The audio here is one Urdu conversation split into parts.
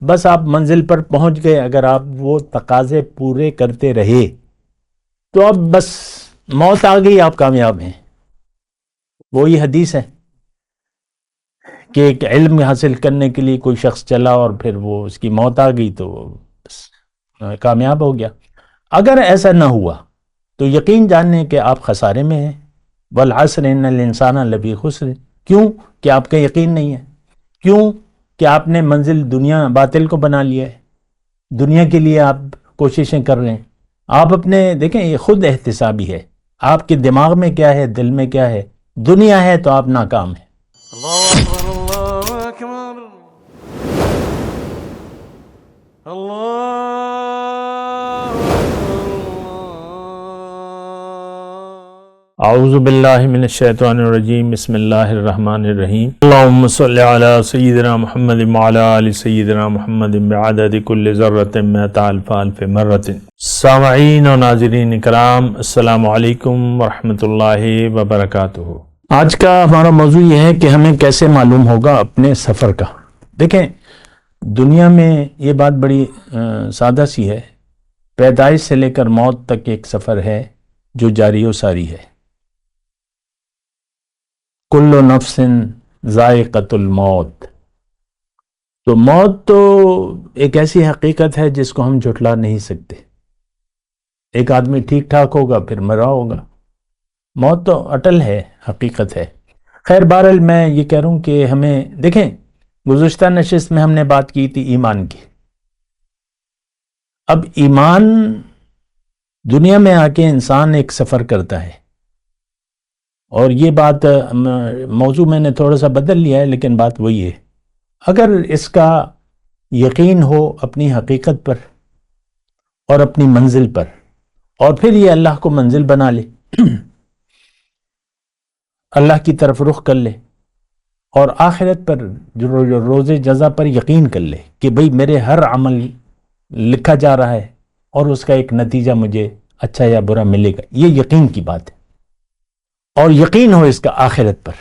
بس آپ منزل پر پہنچ گئے. اگر آپ وہ تقاضے پورے کرتے رہے تو اب بس موت آ گئی آپ کامیاب ہیں. وہی حدیث ہے کہ ایک علم حاصل کرنے کے لیے کوئی شخص چلا اور پھر وہ اس کی موت آ گئی تو بس کامیاب ہو گیا. اگر ایسا نہ ہوا تو یقین جاننے کہ آپ خسارے میں ہیں. والعصر ان الانسان لفی خسر. کیوں کہ آپ کا یقین نہیں ہے. کیوں کہ آپ نے منزل دنیا باطل کو بنا لیا ہے. دنیا کے لیے آپ کوششیں کر رہے ہیں. آپ اپنے دیکھیں یہ خود احتسابی ہے. آپ کے دماغ میں کیا ہے, دل میں کیا ہے. دنیا ہے تو آپ ناکام ہیں. اللہ اکبر اللہ اکبر اللہ اعوذ باللہ من الشیطان الرجیم. بسم اللہ الرحمن الرحیم. اللہم صلی علی سیدنا محمد وعلی آل سیدنا محمد بعدد کل ذرۃ مئۃ الف الف مرۃ. سامعین و ناظرین اکرام، السلام علیکم ورحمۃ اللہ وبرکاتہ. آج کا ہمارا موضوع یہ ہے کہ ہمیں کیسے معلوم ہوگا اپنے سفر کا. دیکھیں دنیا میں یہ بات بڑی سادہ سی ہے. پیدائش سے لے کر موت تک ایک سفر ہے جو جاری و ساری ہے. کل نفس ذائقۃ الموت. تو موت تو ایک ایسی حقیقت ہے جس کو ہم جھٹلا نہیں سکتے. ایک آدمی ٹھیک ٹھاک ہوگا پھر مرا ہوگا. موت تو اٹل ہے، حقیقت ہے. خیر بہرحال میں یہ کہہ رہا ہوں کہ ہمیں دیکھیں گزشتہ نشست میں ہم نے بات کی تھی ایمان کی. اب ایمان دنیا میں آ کے انسان ایک سفر کرتا ہے، اور یہ بات موضوع میں نے تھوڑا سا بدل لیا ہے لیکن بات وہی ہے. اگر اس کا یقین ہو اپنی حقیقت پر اور اپنی منزل پر، اور پھر یہ اللہ کو منزل بنا لے، اللہ کی طرف رخ کر لے، اور آخرت پر جو روز جزا پر یقین کر لے کہ بھئی میرے ہر عمل لکھا جا رہا ہے اور اس کا ایک نتیجہ مجھے اچھا یا برا ملے گا. یہ یقین کی بات ہے، اور یقین ہو اس کا آخرت پر.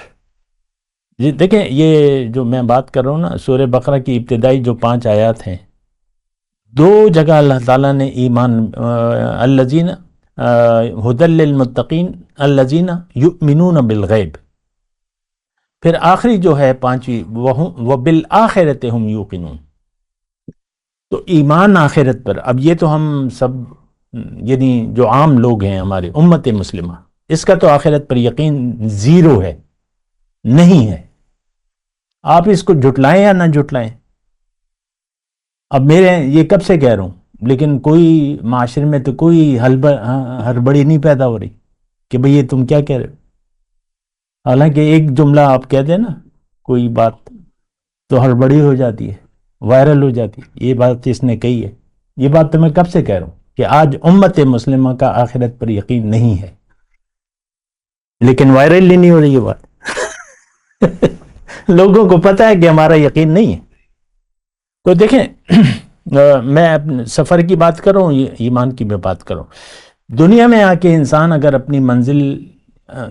دیکھیں یہ جو میں بات کر رہا ہوں نا، سورہ بقرہ کی ابتدائی جو 5 آیات ہیں، 2 جگہ اللہ تعالیٰ نے ایمان الذین ھدی للمتقین الذین یؤمنون بالغیب، پھر آخری جو ہے 5ویں وبالآخرۃ ھم یوقنون. تو ایمان آخرت پر. اب یہ تو ہم سب یعنی جو عام لوگ ہیں ہمارے امت مسلمہ، اس کا تو آخرت پر یقین زیرو ہے، نہیں ہے. آپ اس کو جھٹلائیں یا نہ جھٹلائیں. اب میرے یہ کب سے کہہ رہا ہوں، لیکن کوئی معاشرے میں تو کوئی ہڑبڑی نہیں پیدا ہو رہی کہ بھئی یہ تم کیا کہہ رہے ہو. حالانکہ ایک جملہ آپ کہہ دیں نا کوئی بات تو ہڑبڑی ہو جاتی ہے، وائرل ہو جاتی ہے. یہ بات اس نے کہی ہے. یہ بات تو میں کب سے کہہ رہا ہوں کہ آج امت مسلمہ کا آخرت پر یقین نہیں ہے، لیکن وائرل ہی نہیں ہو رہی یہ بات. لوگوں کو پتہ ہے کہ ہمارا یقین نہیں ہے. تو دیکھیں میں اپنے سفر کی بات کر رہا ہوں، ایمان کی میں بات کر رہا ہوں. دنیا میں آ کے انسان اگر اپنی منزل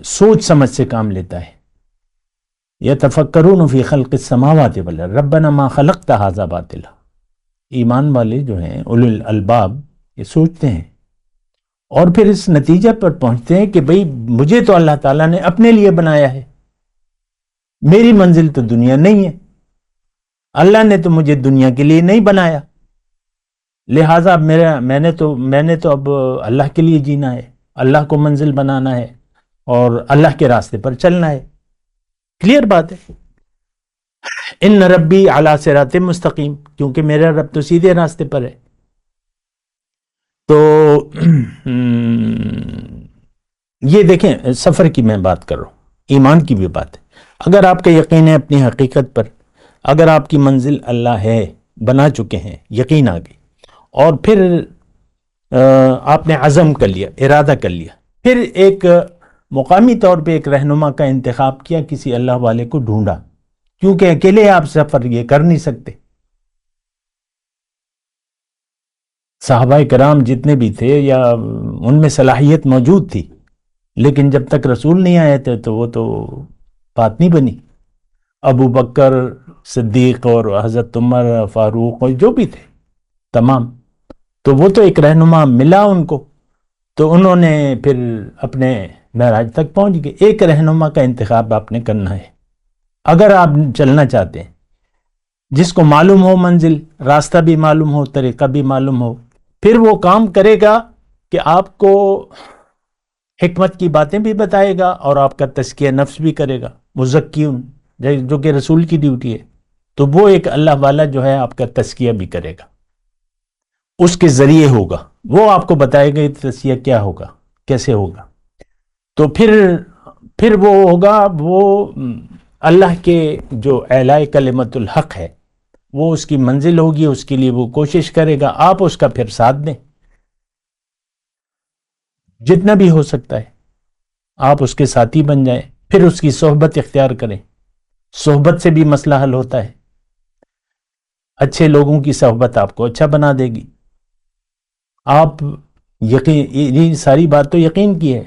سوچ سمجھ سے کام لیتا ہے، یتفکرون فی خلق السماوات والارض ربنا ما خلقت ھذا باطلا. ایمان والے جو ہیں اولو الالباب یہ سوچتے ہیں اور پھر اس نتیجہ پر پہنچتے ہیں کہ بھئی مجھے تو اللہ تعالیٰ نے اپنے لیے بنایا ہے، میری منزل تو دنیا نہیں ہے. اللہ نے تو مجھے دنیا کے لیے نہیں بنایا، لہٰذا میں نے تو اب اللہ کے لیے جینا ہے، اللہ کو منزل بنانا ہے اور اللہ کے راستے پر چلنا ہے. کلیئر بات ہے. ان ربی علی صراط مستقیم، کیونکہ میرا رب تو سیدھے راستے پر ہے. تو یہ دیکھیں سفر کی میں بات کر رہا ہوں، ایمان کی بھی بات ہے. اگر آپ کا یقین ہے اپنی حقیقت پر، اگر آپ کی منزل اللہ ہے، بنا چکے ہیں، یقین آ گئی، اور پھر آپ نے عزم کر لیا، ارادہ کر لیا، پھر ایک مقامی طور پہ ایک رہنما کا انتخاب کیا، کسی اللہ والے کو ڈھونڈا، کیونکہ اکیلے آپ سفر یہ کر نہیں سکتے. صحابہ کرام جتنے بھی تھے یا ان میں صلاحیت موجود تھی، لیکن جب تک رسول نہیں آئے تھے تو وہ تو بات نہیں بنی. ابو بکر، صدیق اور حضرت عمر فاروق اور جو بھی تھے تمام، تو وہ تو ایک رہنما ملا ان کو، تو انہوں نے پھر اپنے معراج تک پہنچ گئے۔ ایک رہنما کا انتخاب آپ نے کرنا ہے اگر آپ چلنا چاہتے ہیں، جس کو معلوم ہو منزل، راستہ بھی معلوم ہو، طریقہ بھی معلوم ہو، پھر وہ کام کرے گا کہ آپ کو حکمت کی باتیں بھی بتائے گا اور آپ کا تزکیہ نفس بھی کرے گا، مزکیون، جو کہ رسول کی ڈیوٹی ہے۔ تو وہ ایک اللہ والا جو ہے آپ کا تزکیہ بھی کرے گا، اس کے ذریعے ہوگا، وہ آپ کو بتائے گا یہ تزکیہ کیا ہوگا، کیسے ہوگا۔ تو پھر وہ ہوگا، وہ اللہ کے جو اعلاء کلمت الحق ہے وہ اس کی منزل ہوگی، اس کے لیے وہ کوشش کرے گا، آپ اس کا پھر ساتھ دیں جتنا بھی ہو سکتا ہے، آپ اس کے ساتھی بن جائیں، پھر اس کی صحبت اختیار کریں۔ صحبت سے بھی مسئلہ حل ہوتا ہے، اچھے لوگوں کی صحبت آپ کو اچھا بنا دے گی۔ آپ یہ ساری بات تو یقین کی ہے،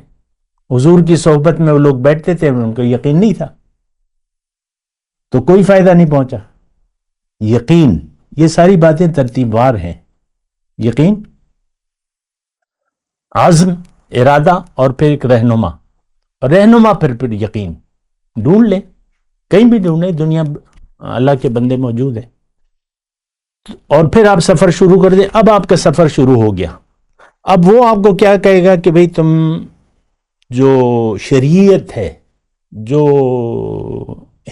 حضور کی صحبت میں وہ لوگ بیٹھتے تھے، ان کو یقین نہیں تھا تو کوئی فائدہ نہیں پہنچا۔ یقین، یہ ساری باتیں ترتیب وار ہیں، یقین، عزم، ارادہ، اور پھر ایک رہنما، پھر یقین ڈھونڈ لیں، کہیں بھی ڈھونڈیں، دنیا اللہ کے بندے موجود ہیں، اور پھر آپ سفر شروع کر دیں۔ اب آپ کا سفر شروع ہو گیا، اب وہ آپ کو کیا کہے گا کہ بھئی تم جو شریعت ہے، جو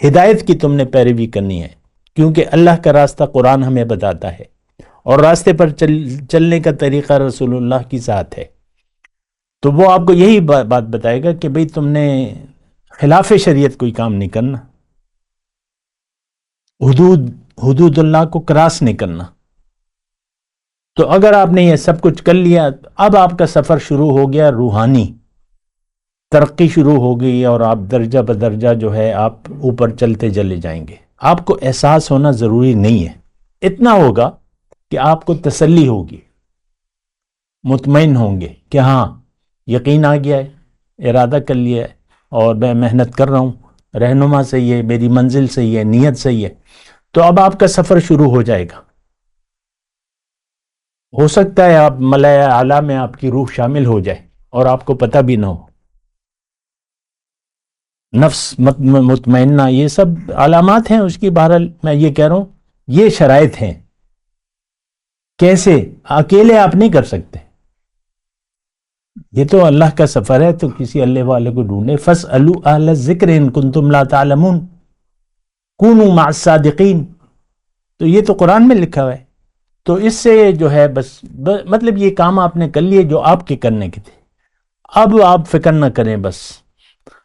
ہدایت کی تم نے پیروی کرنی ہے، کیونکہ اللہ کا راستہ قرآن ہمیں بتاتا ہے، اور راستے پر چلنے کا طریقہ رسول اللہ کی ذات ہے، تو وہ آپ کو یہی بات بتائے گا کہ بھئی تم نے خلاف شریعت کوئی کام نہیں کرنا، حدود اللہ کو کراس نہیں کرنا۔ تو اگر آپ نے یہ سب کچھ کر لیا، اب آپ کا سفر شروع ہو گیا، روحانی ترقی شروع ہو گئی، اور آپ درجہ بدرجہ جو ہے آپ اوپر چلتے چلے جائیں گے۔ آپ کو احساس ہونا ضروری نہیں ہے، اتنا ہوگا کہ آپ کو تسلی ہوگی، مطمئن ہوں گے کہ ہاں یقین آ گیا ہے، ارادہ کر لیا ہے، اور میں محنت کر رہا ہوں، رہنما صحیح ہے، میری منزل صحیح ہے، نیت صحیح ہے، تو اب آپ کا سفر شروع ہو جائے گا۔ ہو سکتا ہے آپ ملائے اعلیٰ میں آپ کی روح شامل ہو جائے اور آپ کو پتہ بھی نہ ہو، نفس مطمئنہ، یہ سب علامات ہیں اس کی۔ بہرحال میں یہ کہہ رہا ہوں، یہ شرائط ہیں، کیسے اکیلے آپ نہیں کر سکتے، یہ تو اللہ کا سفر ہے، تو کسی اللہ والے کو ڈھونڈے۔ فَاسْأَلُوا أَهْلَ الذِّكْرِ إِن كُنتُمْ لَا تَعْلَمُونَ كُونُوا مَعَ الصَّادِقِينَ، تو یہ تو قرآن میں لکھا ہوا ہے۔ تو اس سے جو ہے بس مطلب یہ کام آپ نے کر لیے جو آپ کے کرنے کے تھے، اب آپ فکر نہ کریں، بس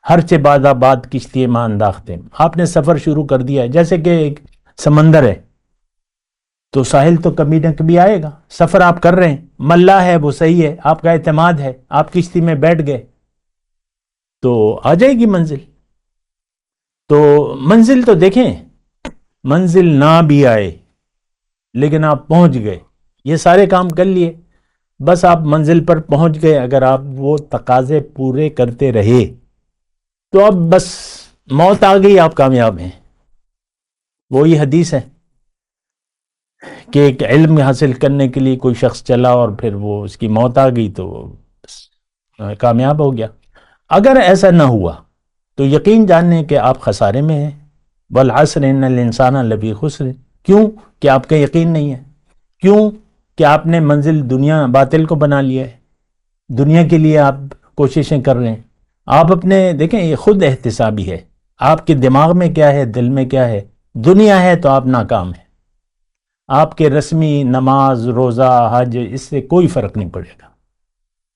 ہر چہ بعد آباد کشتی ماں انداختے، آپ نے سفر شروع کر دیا ہے۔ جیسے کہ ایک سمندر ہے تو ساحل تو کبھی نہ کبھی آئے گا، سفر آپ کر رہے ہیں، ملا ہے وہ صحیح ہے، آپ کا اعتماد ہے، آپ کشتی میں بیٹھ گئے تو آ جائے گی منزل۔ تو منزل تو دیکھیں، منزل نہ بھی آئے لیکن آپ پہنچ گئے، یہ سارے کام کر لیے، بس آپ منزل پر پہنچ گئے۔ اگر آپ وہ تقاضے پورے کرتے رہے تو اب بس موت آ گئی، آپ کامیاب ہیں۔ وہی حدیث ہے کہ ایک علم حاصل کرنے کے لیے کوئی شخص چلا اور پھر وہ اس کی موت آ گئی تو کامیاب ہو گیا۔ اگر ایسا نہ ہوا تو یقین جانیں کہ آپ خسارے میں ہیں، والعصر ان الانسان لفی خسر۔ کیوں کہ آپ کا یقین نہیں ہے، کیوں کہ آپ نے منزل دنیا باطل کو بنا لیا ہے، دنیا کے لیے آپ کوششیں کر رہے ہیں۔ آپ اپنے دیکھیں، یہ خود احتسابی ہے، آپ کے دماغ میں کیا ہے، دل میں کیا ہے، دنیا ہے تو آپ ناکام ہیں۔ آپ کے رسمی نماز، روزہ، حج، اس سے کوئی فرق نہیں پڑے گا،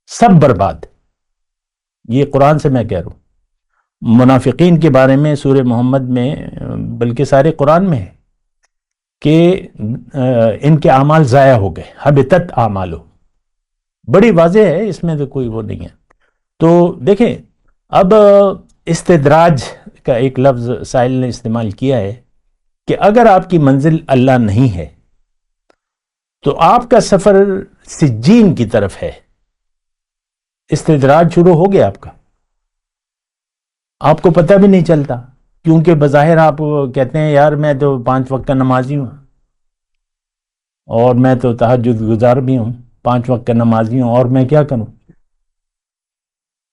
سب برباد۔ یہ قرآن سے میں کہہ رہا ہوں۔ منافقین کے بارے میں سورہ محمد میں، بلکہ سارے قرآن میں ہے کہ ان کے اعمال ضائع ہو گئے، حبطت اعمالو، بڑی واضح ہے، اس میں تو کوئی وہ نہیں ہے۔ تو دیکھیں، اب استدراج کا ایک لفظ سائل نے استعمال کیا ہے کہ اگر آپ کی منزل اللہ نہیں ہے تو آپ کا سفر سجین کی طرف ہے، استدراج شروع ہو گیا آپ کا، آپ کو پتہ بھی نہیں چلتا، کیونکہ بظاہر آپ کہتے ہیں یار میں تو 5 وقت کا نمازی ہوں اور میں تو تہجد گزار بھی ہوں، 5 وقت کا نمازی ہوں، اور میں کیا کروں؟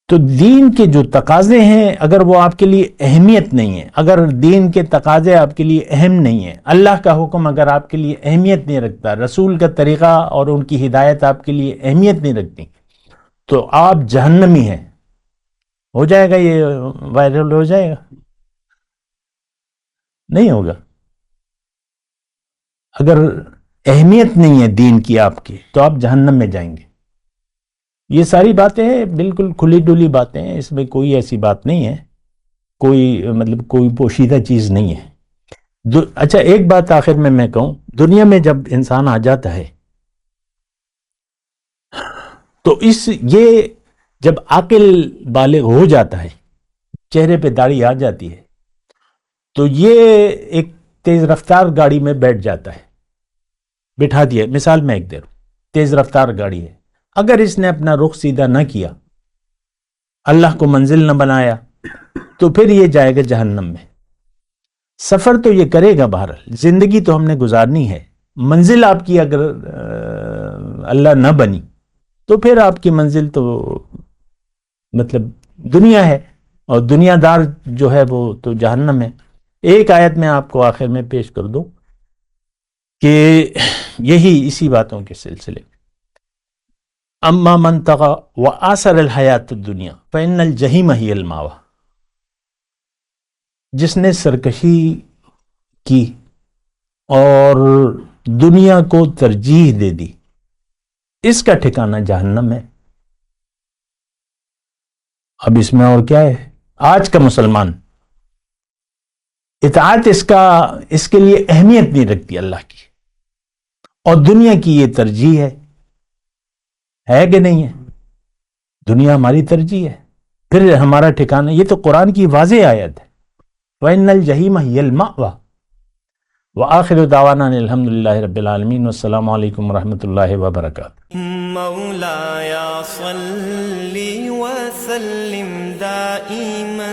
تو دین کے جو تقاضے ہیں اگر وہ آپ کے لیے اہمیت نہیں ہے، اگر دین کے تقاضے آپ کے لیے اہم نہیں ہیں، اللہ کا حکم اگر آپ کے لیے اہمیت نہیں رکھتا، رسول کا طریقہ اور ان کی ہدایت آپ کے لیے اہمیت نہیں رکھتی، تو آپ جہنمی ہیں۔ ہو جائے گا، یہ وائرل ہو جائے گا؟ نہیں ہوگا۔ اگر اہمیت نہیں ہے دین کی آپ کی تو آپ جہنم میں جائیں گے۔ یہ ساری باتیں بالکل کھلی ڈلی باتیں ہیں، اس میں کوئی ایسی بات نہیں ہے، کوئی پوشیدہ چیز نہیں ہے۔ اچھا ایک بات آخر میں کہوں، دنیا میں جب انسان آ جاتا ہے تو یہ جب عاقل بالغ ہو جاتا ہے، چہرے پہ داڑھی آ جاتی ہے، تو یہ ایک تیز رفتار گاڑی میں بیٹھ جاتا ہے، بٹھا دیا، مثال میں ایک دے رہا ہوں، تیز رفتار گاڑی ہے، اگر اس نے اپنا رخ سیدھا نہ کیا، اللہ کو منزل نہ بنایا، تو پھر یہ جائے گا جہنم میں۔ سفر تو یہ کرے گا، بہرحال زندگی تو ہم نے گزارنی ہے، منزل آپ کی اگر اللہ نہ بنی تو پھر آپ کی منزل تو دنیا ہے، اور دنیا دار جو ہے وہ تو جہنم ہے۔ ایک آیت میں آپ کو آخر میں پیش کر دوں کہ یہی اسی باتوں کے سلسلے، اما من طغى وآثر الحیات الدنیا فإن الجحیم ہی المأوی، جس نے سرکشی کی اور دنیا کو ترجیح دے دی، اس کا ٹھکانہ جہنم ہے۔ اب اس میں اور کیا ہے؟ آج کا مسلمان اطاعت اس کے لیے اہمیت نہیں رکھتی اللہ کی، اور دنیا کی یہ ترجیح ہے کہ نہیں ہے؟ دنیا ہماری ترجیح ہے، پھر ہمارا ٹھکانہ، یہ تو قرآن کی واضح آیت ہے، وَإِنَّ الْجَحِيمَ هِيَ الْمَأْوَى۔ وآخر دعوانا الحمد للہ رب العالمین، والسلام علیکم ورحمۃ اللہ وبرکاتہ۔ مولاي صل وسلم دائما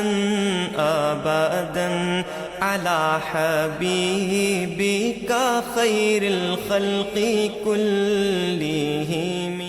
ابدا على حبيبك خير الخلق كلهم